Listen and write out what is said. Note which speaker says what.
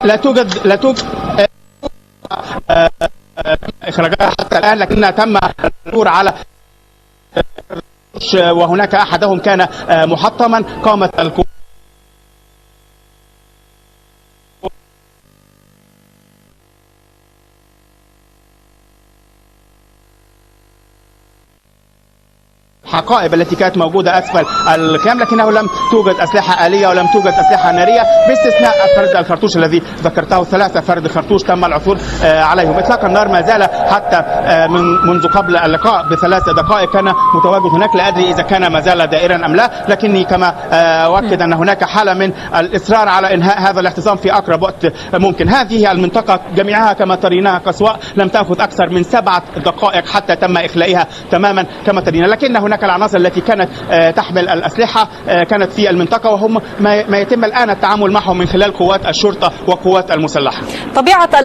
Speaker 1: لا توجد إخراجها حتى الآن، لكنها تم العثور على وهناك أحدهم كان محطما. قامت القوات الحقائب التي كانت موجودة أسفل الخيام، لكنه لم توجد أسلحة آلية ولم توجد أسلحة نارية باستثناء فرد الخرطوش الذي ذكرته. 3 فرد خرطوش تم العثور عليهم. إطلاق النار ما زال حتى منذ قبل اللقاء ب3 دقائق كان متواجد هناك. لا أدري إذا كان ما زال دائرا أم لا، لكني كما أؤكد أن هناك حالة من الإصرار على إنهاء هذا الاحتصام في أقرب وقت ممكن. هذه المنطقة جميعها كما ترينها قصواء، لم تأخذ أكثر من 7 دقائق حتى تم إخلائها تماما كما ترين، لكن هناك العناصر التي كانت تحمل الأسلحة كانت في المنطقة، وهم ما يتم الآن التعامل معهم من خلال قوات الشرطة وقوات المسلحة.
Speaker 2: طبيعة